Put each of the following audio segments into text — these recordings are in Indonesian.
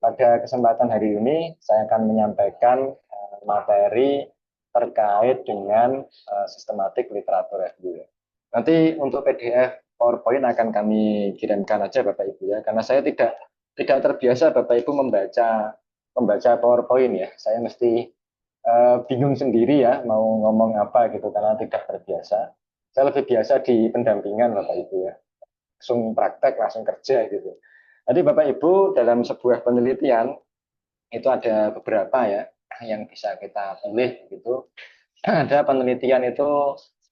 pada kesempatan hari ini saya akan menyampaikan materi terkait dengan sistematik literatur review. Nanti untuk PDF PowerPoint akan kami kirimkan aja Bapak Ibu ya, karena saya tidak terbiasa Bapak Ibu membaca PowerPoint ya. Saya mesti bingung sendiri ya mau ngomong apa gitu karena tidak terbiasa. Saya lebih biasa di pendampingan Bapak Ibu ya, langsung praktek, langsung kerja gitu. Jadi Bapak Ibu dalam sebuah penelitian itu ada beberapa ya yang bisa kita pilih gitu. Ada penelitian itu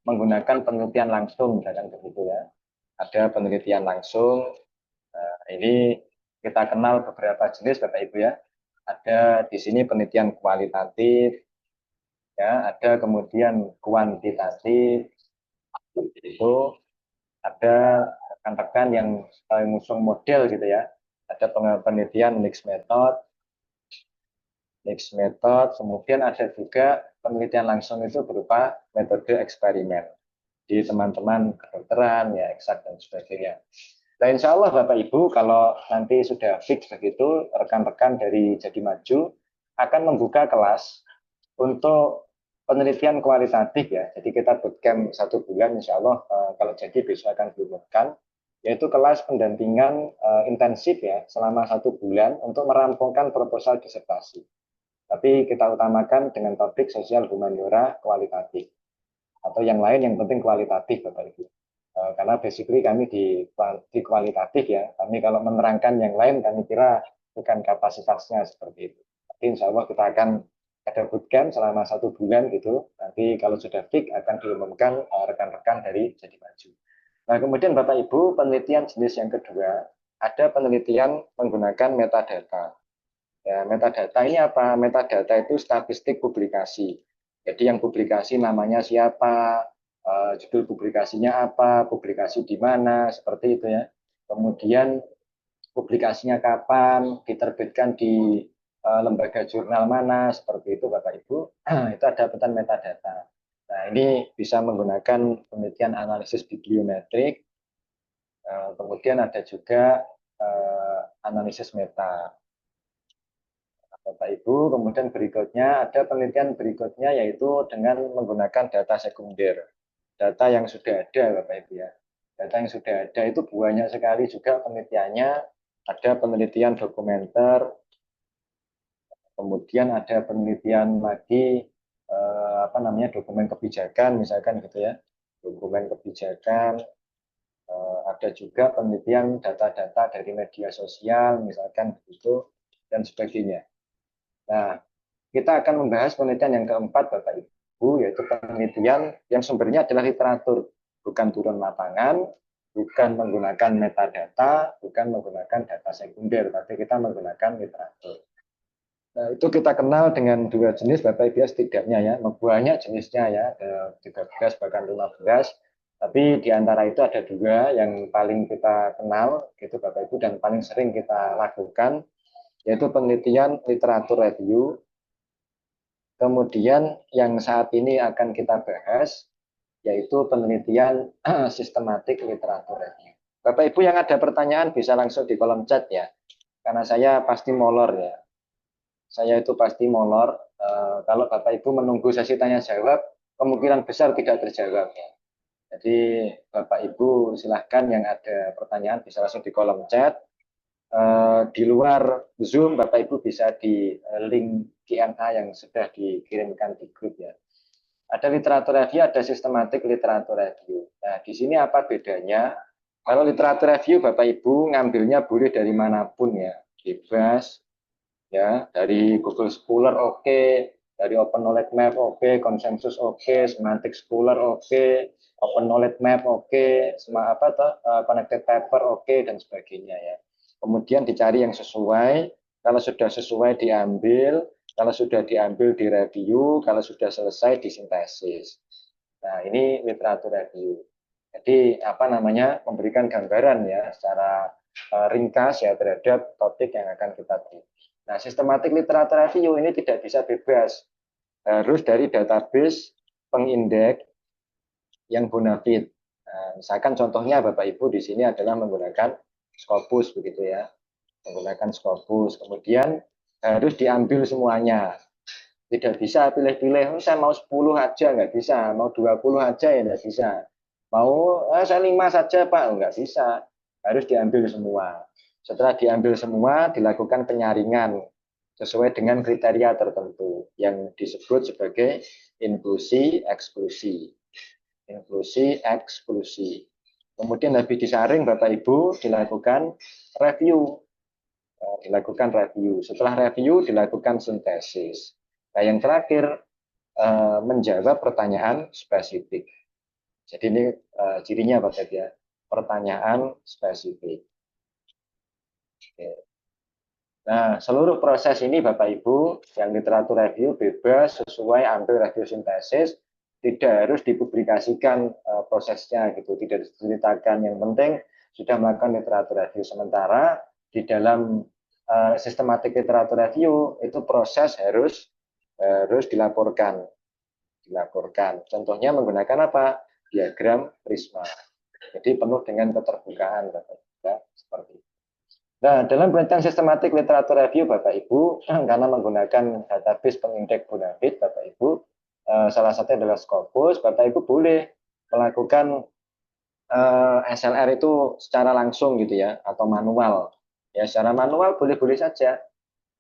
menggunakan penelitian langsung, misalkan begitu ya. Ada penelitian langsung. Ini kita kenal beberapa jenis Bapak Ibu ya. Ada di sini penelitian kualitatif, ya. Ada kemudian kuantitatif, itu ada rekan-rekan yang mengusung model gitu ya. Ada penelitian mixed method, kemudian ada juga penelitian langsung itu berupa metode eksperimen di teman-teman kedokteran, ya eksak dan sebagainya. Nah, insya Allah Bapak Ibu, kalau nanti sudah fix begitu, rekan-rekan dari Jadi Maju akan membuka kelas untuk penelitian kualitatif ya. Jadi kita bootcamp 1 bulan, insya Allah kalau jadi besok akan diumumkan, yaitu kelas pendampingan intensif ya selama 1 bulan untuk merampungkan proposal disertasi. Tapi kita utamakan dengan topik sosial humaniora kualitatif. Atau yang lain yang penting kualitatif Bapak Ibu. Karena basically kami di kualitatif ya. Kami kalau menerangkan yang lain kami kira bukan kapasitasnya seperti itu. Tapi insya Allah kita akan ada bootcamp selama 1 bulan gitu. Nanti kalau sudah fix akan diumumkan rekan-rekan dari Jadi Maju. Nah kemudian Bapak Ibu penelitian jenis yang kedua ada penelitian menggunakan metadata. Ya, metadata ini apa? Metadata itu statistik publikasi. Jadi yang publikasi namanya siapa, judul publikasinya apa, publikasi di mana, seperti itu ya. Kemudian publikasinya kapan, diterbitkan di lembaga jurnal mana, seperti itu Bapak Ibu. Itu ada petan metadata. Nah, ini bisa menggunakan penelitian analisis bibliometrik, kemudian ada juga analisis meta. Bapak Ibu, kemudian berikutnya ada penelitian berikutnya yaitu dengan menggunakan data sekunder. Data yang sudah ada Bapak Ibu ya. Data yang sudah ada itu banyak sekali juga penelitiannya. Ada penelitian dokumenter, kemudian ada penelitian lagi apa namanya dokumen kebijakan misalkan gitu ya. Dokumen kebijakan, ada juga penelitian data-data dari media sosial misalkan begitu dan sebagainya. Nah, kita akan membahas penelitian yang keempat, Bapak Ibu, yaitu penelitian yang sumbernya adalah literatur, bukan turun lapangan, bukan menggunakan metadata, bukan menggunakan data sekunder, tapi kita menggunakan literatur. Nah, itu kita kenal dengan 2 jenis, Bapak Ibu, setidaknya ya, banyak jenisnya ya, ada 13 bahkan 15, tapi di antara itu ada 2 yang paling kita kenal, gitu Bapak Ibu, dan paling sering kita lakukan, yaitu penelitian literatur review. Kemudian yang saat ini akan kita bahas yaitu penelitian sistematik literatur review. Bapak Ibu yang ada pertanyaan bisa langsung di kolom chat ya. Karena saya pasti molor ya. Saya itu pasti molor. Kalau Bapak Ibu menunggu sesi tanya jawab, kemungkinan besar tidak terjawab ya. Jadi Bapak Ibu silahkan yang ada pertanyaan bisa langsung di kolom chat. Di luar Zoom, Bapak Ibu bisa di link Q&A yang sudah dikirimkan di grup ya. Ada literatur review, ada sistematik literatur review. Nah, di sini apa bedanya? Kalau literatur review, Bapak Ibu ngambilnya boleh dari manapun ya, bebas ya, dari Google Scholar oke, dari Open Knowledge Map oke, konsensus oke, semantic scholar oke, Open Knowledge Map oke, semua apa tuh, connected paper oke dan sebagainya ya. Kemudian dicari yang sesuai, kalau sudah sesuai diambil, kalau sudah diambil direview, kalau sudah selesai disintesis. Nah, ini literatur review. Jadi apa namanya memberikan gambaran ya secara ringkas ya terhadap topik yang akan kita beri. Nah, sistematik literatur review ini tidak bisa bebas, harus dari database pengindeks yang bonafit. Nah, misalkan contohnya Bapak Ibu di sini adalah menggunakan Scopus begitu ya. menggunakan Scopus. Kemudian harus diambil semuanya. Tidak bisa pilih-pilih, saya mau 10 aja nggak bisa, mau 20 aja ya nggak bisa. Mau saya 5 saja Pak, nggak bisa. Harus diambil semua. Setelah diambil semua, dilakukan penyaringan sesuai dengan kriteria tertentu yang disebut sebagai inklusi eksklusi. Inklusi eksklusi. Kemudian habis disaring Bapak Ibu dilakukan review. Dilakukan review. Setelah review dilakukan sintesis. Nah, yang terakhir menjawab pertanyaan spesifik. Jadi ini cirinya Bapak ya, pertanyaan spesifik. Oke. Nah, seluruh proses ini Bapak Ibu yang literatur review bebas sesuai ambil review sintesis, tidak harus dipublikasikan prosesnya gitu, tidak diceritakan. Yang penting sudah melakukan literatur review. Sementara di dalam sistematik literatur review itu proses harus dilaporkan. Contohnya menggunakan apa? Diagram Prisma. Jadi penuh dengan keterbukaan Bapak Ibu. Ya, seperti itu. Nah, dalam penelitian sistematik literatur review Bapak Ibu, karena menggunakan database pengindeks Bonafide Bapak Ibu, salah satunya adalah Scopus, Bapak Ibu boleh melakukan SLR itu secara langsung gitu ya, atau manual. Ya, secara manual boleh-boleh saja.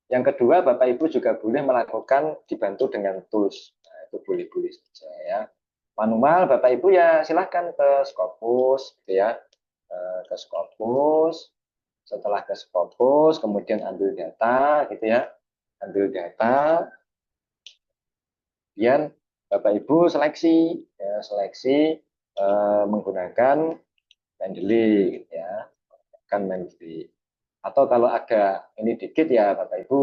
Yang kedua, Bapak Ibu juga boleh melakukan dibantu dengan tools. Nah, itu boleh-boleh saja ya. Manual Bapak Ibu ya silahkan ke Scopus gitu ya. Ke Scopus, setelah ke Scopus kemudian ambil data gitu ya. Ambil data, kemudian Bapak Ibu seleksi ya, seleksi menggunakan Mendeley gitu ya. Kan Mendeley. Atau kalau agak ini dikit ya Bapak Ibu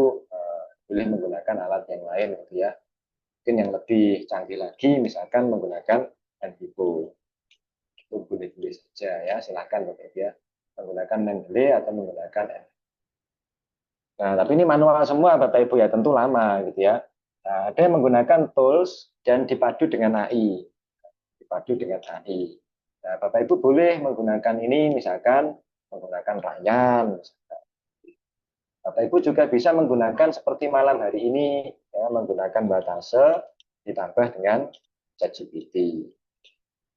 boleh menggunakan alat yang lain gitu ya. Mungkin yang lebih canggih lagi misalkan menggunakan NVivo. Itu boleh-boleh saja ya, silahkan Bapak Ibu ya. Menggunakan Mendeley atau menggunakan NVivo. Nah, tapi ini manual semua Bapak Ibu ya, tentu lama gitu ya. Nah, ada yang menggunakan tools dan dipadu dengan AI. Dipadu dengan AI. Nah, Bapak Ibu boleh menggunakan ini misalkan menggunakan Ryan. Bapak Ibu juga bisa menggunakan seperti malam hari ini ya, menggunakan Batase ditambah dengan ChatGPT.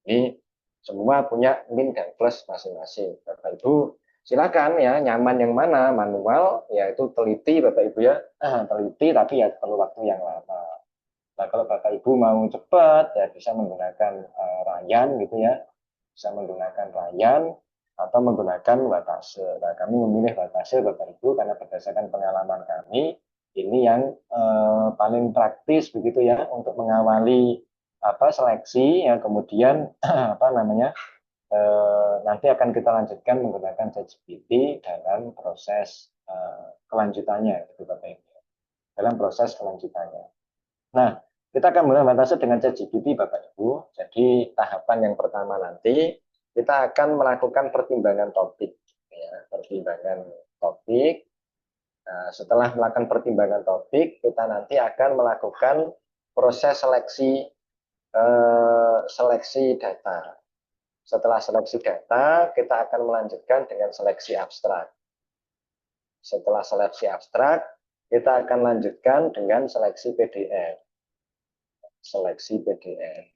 Ini semua punya min dan plus masing-masing. Bapak Ibu silakan ya, nyaman yang mana, manual yaitu teliti Bapak Ibu ya, teliti tapi ya perlu waktu yang lama. Nah, kalau Bapak Ibu mau cepat ya bisa menggunakan Ryan gitu ya, bisa menggunakan Ryan atau menggunakan Watase. Nah, kami memilih Watase Bapak Ibu karena berdasarkan pengalaman kami ini yang paling praktis begitu ya untuk mengawali apa seleksi yang kemudian apa namanya nanti akan kita lanjutkan menggunakan ChatGPT dalam proses kelanjutannya gitu Bapak Ibu. Dalam proses kelanjutannya. Nah, kita akan mulai batasi dengan ChatGPT Bapak Ibu. Jadi tahapan yang pertama nanti kita akan melakukan pertimbangan topik. Ya, pertimbangan topik. Nah, setelah melakukan pertimbangan topik, kita nanti akan melakukan proses seleksi data. Setelah seleksi data, kita akan melanjutkan dengan seleksi abstrak. Setelah seleksi abstrak, kita akan lanjutkan dengan seleksi PDF. Seleksi PDF.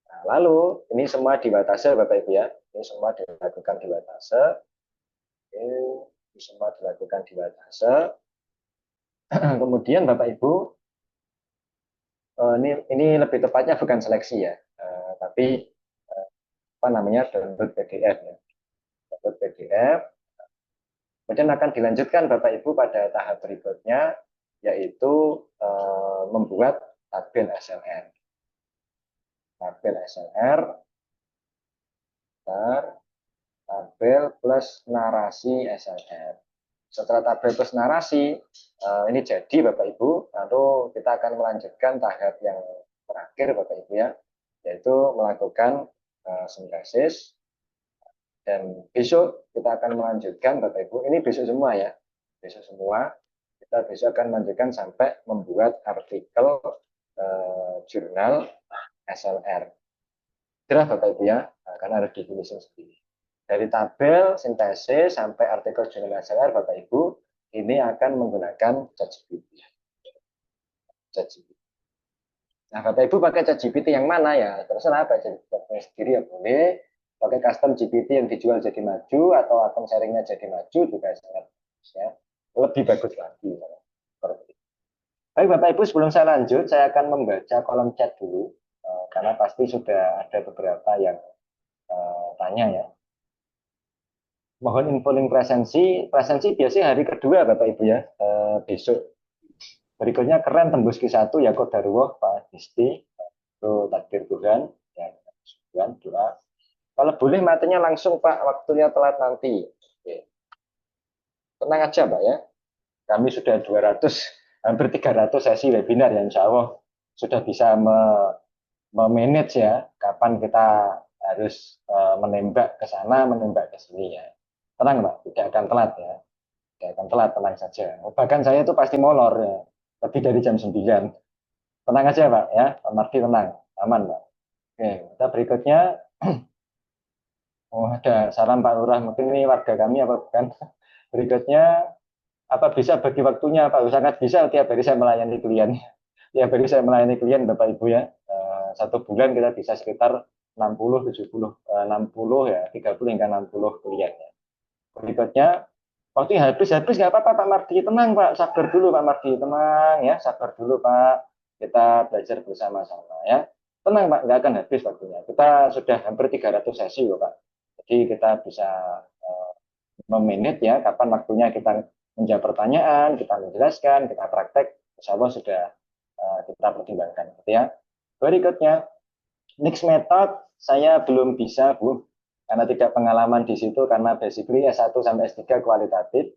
Nah, lalu ini semua dibatasi Bapak Ibu ya. Ini semua dilakukan dibatasi. Ini semua dilakukan dibatasi. Kemudian Bapak Ibu, ini lebih tepatnya bukan seleksi ya, tapi apa namanya download PDF ya. Download PDF. Kemudian akan dilanjutkan Bapak Ibu pada tahap berikutnya, yaitu membuat tabel SLR. Tabel SLR, tabel plus narasi SLR. Setelah tabel plus narasi, ini jadi Bapak Ibu, lalu kita akan melanjutkan tahap yang terakhir Bapak Ibu ya, yaitu melakukan sintesis. Dan besok kita akan melanjutkan Bapak Ibu, ini besok semua ya, besok semua, kita besok akan melanjutkan sampai membuat artikel jurnal SLR. Jelas Bapak Ibu ya, karena harus ditulis sendiri. Dari tabel, sintesis, sampai artikel jurnal SLR Bapak Ibu, ini akan menggunakan ChatGPT. Nah, Bapak Ibu pakai ChatGPT yang mana ya? Terserah apa, ChatGPT sendiri ya boleh, pakai custom GPT yang dijual jadi maju, atau akun sharingnya jadi maju juga sangat ya, lebih bagus lagi. Baik Bapak Ibu, sebelum saya lanjut, saya akan membaca kolom chat dulu, karena pasti sudah ada beberapa yang tanya ya. Mohon info link presensi. Presensi biasanya hari kedua Bapak Ibu ya, besok. Berikutnya keren tembus Q1 ya Kodarwoh Pak Disti, itu takdir Tuhan, ya Tuhan doa. Kalau boleh matanya langsung Pak, waktunya telat nanti. Oke. Tenang aja Pak ya, kami sudah 200, hampir 300 sesi webinar ya Insya Allah sudah bisa memanage ya, kapan kita harus menembak ke sana, menembak ke sini ya. Tenang Pak, tidak akan telat ya. Tidak akan telat, tenang saja. Bahkan saya itu pasti molor ya, lebih dari jam 9. Tenang aja Pak ya, Pak Mardi tenang, aman Pak. Oke, kita berikutnya. Oh ada salam Pak Lurah, mungkin ini warga kami apa bukan? Berikutnya, apa bisa bagi waktunya Pak? Sangat bisa, tiap hari saya melayani klien. Tiap hari saya melayani klien Bapak Ibu ya. Satu bulan kita bisa sekitar 60, 70, 60 ya, 30 hingga 60 klien ya. Berikutnya, waktu habis nggak apa-apa Pak Mardi, tenang Pak, sabar dulu Pak Mardi, tenang ya, sabar dulu Pak. Kita belajar bersama-sama ya. Tenang Pak, nggak akan habis waktunya. Kita sudah hampir 300 sesi loh Pak. Jadi kita bisa memanage ya, kapan waktunya kita menjawab pertanyaan, kita menjelaskan, kita praktek, insya Allah sudah kita pertimbangkan. Gitu ya. Berikutnya, next method saya belum bisa Bu, karena tidak pengalaman di situ, karena basically S1 sampai S3 kualitatif.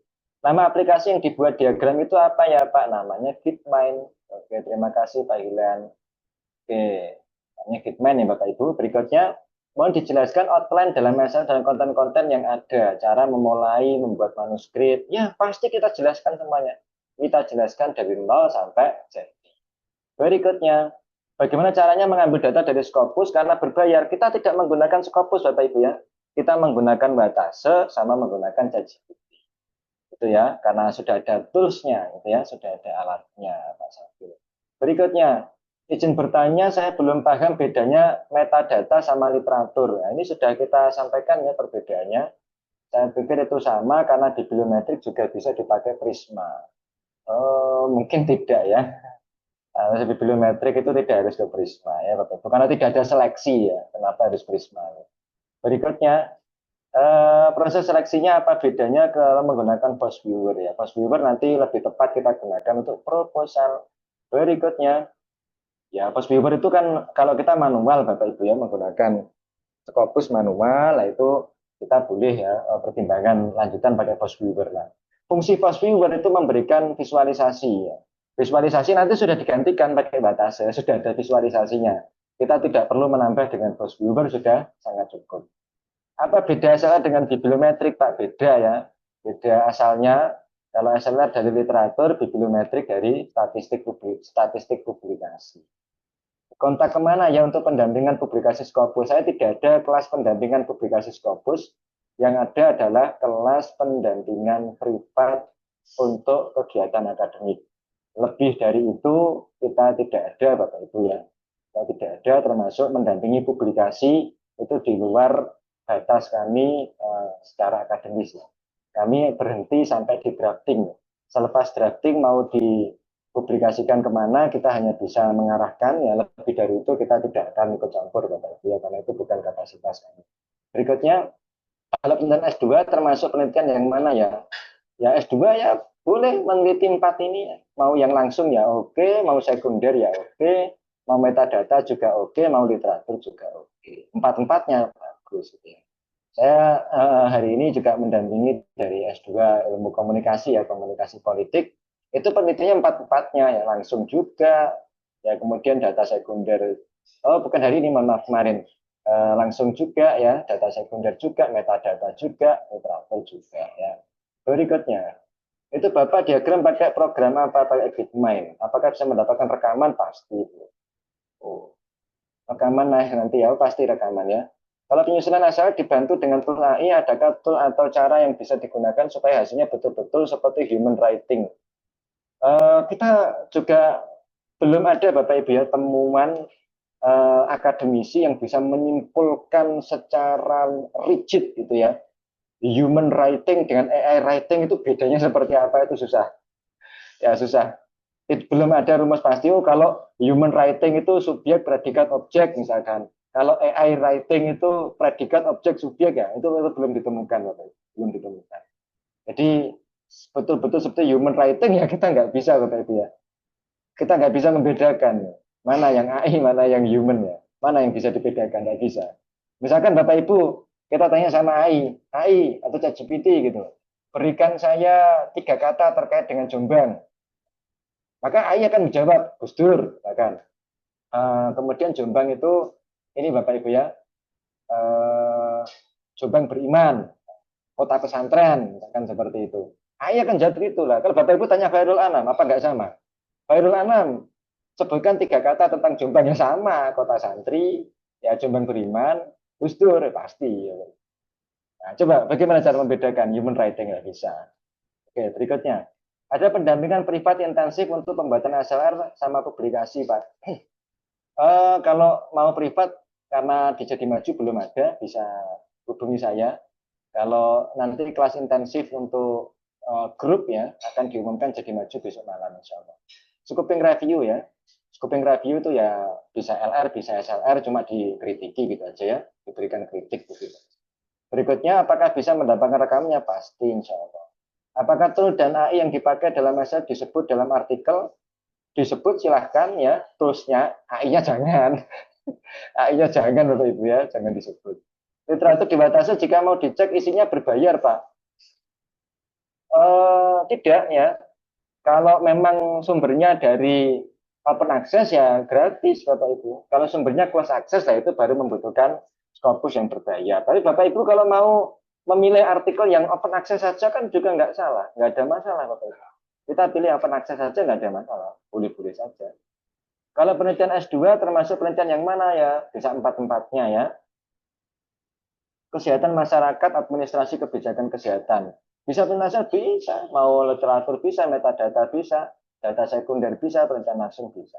Nama aplikasi yang dibuat diagram itu apa ya Pak? Namanya Gitmind. Oke, terima kasih Pak Hilan. Oke, namanya Gitmind ya Bapak Ibu. Berikutnya, mohon dijelaskan outline dalam mesel dan konten-konten yang ada. Cara memulai, membuat manuskrip. Ya, pasti kita jelaskan semuanya. Kita jelaskan dari nol sampai jadi. Berikutnya, bagaimana caranya mengambil data dari Scopus karena berbayar. Kita tidak menggunakan Scopus, Bapak Ibu ya. Kita menggunakan Watase sama menggunakan ChatGPT. Itu ya, karena sudah ada tools-nya, gitu ya, sudah ada alatnya, Pak Sabil. Berikutnya, izin bertanya, saya belum paham bedanya metadata sama literatur. Nah, ini sudah kita sampaikan ya perbedaannya. Saya pikir itu sama karena di biometrik juga bisa dipakai Prisma. Oh, mungkin tidak ya. Di biometrik itu tidak harus ke Prisma ya, Bapak Ibu. Karena tidak ada seleksi ya. Kenapa harus Prisma? Berikutnya, proses seleksinya apa bedanya kalau menggunakan post viewer ya? Post viewer nanti lebih tepat kita gunakan untuk proposal. Berikutnya, ya post viewer itu kan kalau kita manual Bapak Ibu ya menggunakan Scopus manual, lah itu kita boleh ya pertimbangan lanjutan pakai post viewer lah. Fungsi post viewer itu memberikan visualisasi ya. Visualisasi nanti sudah digantikan pakai Watase, sudah ada visualisasinya. Kita tidak perlu menambah dengan post viewer, sudah sangat cukup. Apa beda asalnya dengan bibliometrik Pak? Beda ya. Beda asalnya, kalau asalnya dari literatur, bibliometrik dari statistik publikasi. Kontak kemana ya untuk pendampingan publikasi Scopus? Saya tidak ada kelas pendampingan publikasi Scopus. Yang ada adalah kelas pendampingan privat untuk kegiatan akademik. Lebih dari itu kita tidak ada Bapak Ibu ya. Kita tidak ada, termasuk mendampingi publikasi itu di luar batas kami secara akademis. Kami berhenti sampai di drafting. Selepas drafting mau dipublikasikan kemana, kita hanya bisa mengarahkan. Ya lebih dari itu kita tidak akan ikut campur Bapak Ibu ya, karena itu bukan kapasitas kami. Berikutnya, kalau penelitian S2 termasuk penelitian yang mana ya? Ya S2 ya boleh meneliti 4 ini. Mau yang langsung ya oke, mau sekunder ya oke, mau metadata juga oke, mau literatur juga oke. Empat-empatnya bagus. Gitu ya. Saya hari ini juga mendampingi dari S2 ilmu komunikasi ya, komunikasi politik. Itu penelitiannya empat-empatnya ya, langsung juga. Ya kemudian data sekunder. Oh bukan hari ini, mohon maaf kemarin. Langsung juga ya, data sekunder juga, metadata juga, literatur juga ya. Berikutnya, itu Bapak diagram pakai program apa? Pakai Gitmind. Apakah bisa mendapatkan rekaman? Pasti. Oh, rekaman nah nanti ya, pasti rekaman ya. Kalau penyusunan ASLR dibantu dengan tool AI, adakah tool atau cara yang bisa digunakan supaya hasilnya betul-betul seperti human writing? Kita juga belum ada Bapak Ibu ya temuan akademisi yang bisa menyimpulkan secara rigid gitu ya. Human writing dengan AI writing itu bedanya seperti apa itu susah. Ya susah. Belum ada rumus pasti. Oh, kalau human writing itu subjek, predikat, objek misalkan. Kalau AI writing itu predikat, objek, subjek ya, itu belum ditemukan, Bapak. Belum ditemukan. Jadi betul-betul seperti human writing ya kita nggak bisa, Bapak Ibu ya. Kita nggak bisa membedakan mana yang AI, mana yang human ya. Mana yang bisa dibedakan, nggak bisa. Misalkan Bapak Ibu, kita tanya sama AI atau ChatGPT gitu. Berikan saya 3 kata terkait dengan Jombang. Maka AI akan menjawab, Gus Dur, bahkan. Kemudian Jombang itu, ini Bapak Ibu ya, uh, Jombang beriman, kota pesantren, misalkan seperti itu. AI akan jawab itu lah. Kalau Bapak Ibu tanya Khairul Anam, apa enggak sama? Khairul Anam, sebutkan 3 kata tentang Jombang yang sama, kota santri, ya Jombang beriman, Gus Dur, pasti. Nah, coba bagaimana cara membedakan human writing? Nggak bisa. Oke, berikutnya. Ada pendampingan privat intensif untuk pembuatan ASLR sama publikasi, Pak. Kalau mau privat, karena di Jadi Maju belum ada, bisa hubungi saya. Kalau nanti kelas intensif untuk grup ya, akan diumumkan Jadi Maju besok malam, insya Allah. Scoping review ya. Scoping review itu ya bisa LR, bisa SLR, cuma dikritiki gitu aja ya, diberikan kritik begitu. Berikutnya, apakah bisa mendapatkan rekamnya? Pasti, insya Allah. Apakah tool dan AI yang dipakai dalam masa disebut dalam artikel? Disebut silahkan ya, toolsnya, AI-nya jangan. AI-nya jangan Bapak Ibu ya, jangan disebut. Literatur dibatasi jika mau dicek isinya berbayar Pak. Tidak ya, kalau memang sumbernya dari open access ya gratis Bapak Ibu. Kalau sumbernya close access lah itu baru membutuhkan Scopus yang berbayar. Tapi Bapak Ibu kalau mau memilih artikel yang open access saja kan juga nggak salah, nggak ada masalah Bapak Ibu. Kita pilih open access saja nggak ada masalah, boleh-boleh saja. Kalau penelitian S2 termasuk penelitian yang mana ya? Bisa empat-empatnya ya. Kesehatan masyarakat, administrasi kebijakan kesehatan. Bisa penelitian bisa, mau literatur bisa, metadata bisa, data sekunder bisa, penelitian langsung bisa.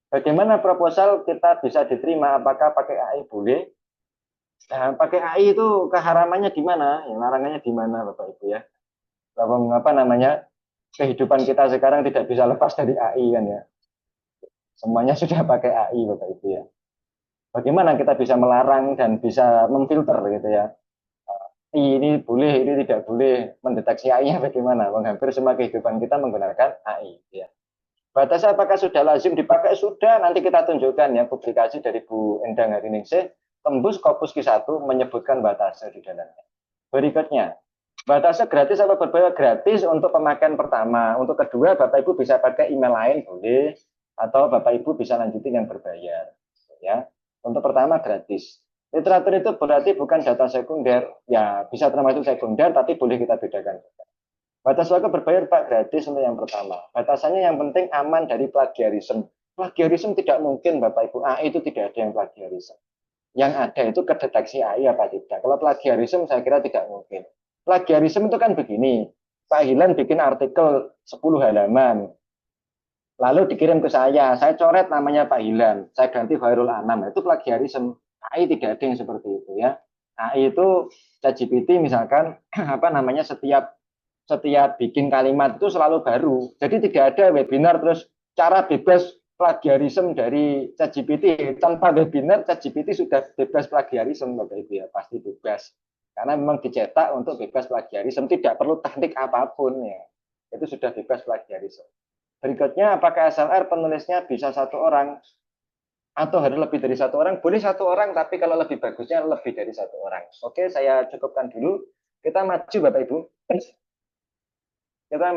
Bagaimana proposal kita bisa diterima? Apakah pakai AI boleh? Nah, pakai AI itu keharamannya di mana? Ya, larangannya di mana, Bapak Ibu ya? Bahwa apa namanya? Kehidupan kita sekarang tidak bisa lepas dari AI kan ya. Semuanya sudah pakai AI, Bapak Ibu ya. Bagaimana kita bisa melarang dan bisa memfilter gitu ya. Ini boleh, ini tidak boleh, mendeteksi AI-nya bagaimana? Hampir semua kehidupan kita menggunakan AI. Ya. Batasnya apakah sudah lazim dipakai? Sudah, nanti kita tunjukkan ya publikasi dari Bu Endang Hariningsih, tembus Scopus Q1 menyebutkan batasnya di dalamnya. Berikutnya, batasnya gratis atau berbayar? Gratis untuk pemakaian pertama. Untuk kedua, Bapak Ibu bisa pakai email lain, boleh. Atau Bapak Ibu bisa lanjutin yang berbayar. Ya. Untuk pertama gratis. Literatur itu berarti bukan data sekunder, ya bisa termasuk sekunder, tapi boleh kita bedakan. Batas waktu berbayar Pak gratis untuk yang pertama. Batasannya yang penting aman dari plagiarisme. Plagiarisme tidak mungkin Bapak Ibu. AI itu tidak ada yang plagiarisme. Yang ada itu kedeteksi AI apa tidak. Kalau plagiarisme saya kira tidak mungkin. Plagiarisme itu kan begini. Pak Hilan bikin artikel 10 halaman. Lalu dikirim ke saya coret namanya Pak Hilan, saya ganti Khairul Anam, itu plagiarisme. AI tidak ada yang seperti itu ya. AI itu ChatGPT misalkan apa namanya setiap bikin kalimat itu selalu baru. Jadi tidak ada webinar terus cara bebas plagiarisme dari ChatGPT. Tanpa webinar ChatGPT sudah bebas plagiarisme Bapak Ibu ya, pasti bebas. Karena memang dicetak untuk bebas plagiarisme, tidak perlu teknik apapun ya. Itu sudah bebas plagiarisme. Berikutnya, apakah SLR penulisnya bisa 1 orang atau harus lebih dari 1 orang? Boleh 1 orang, tapi kalau lebih bagusnya lebih dari 1 orang. Oke, saya cukupkan dulu. Kita maju, Bapak Ibu. Kita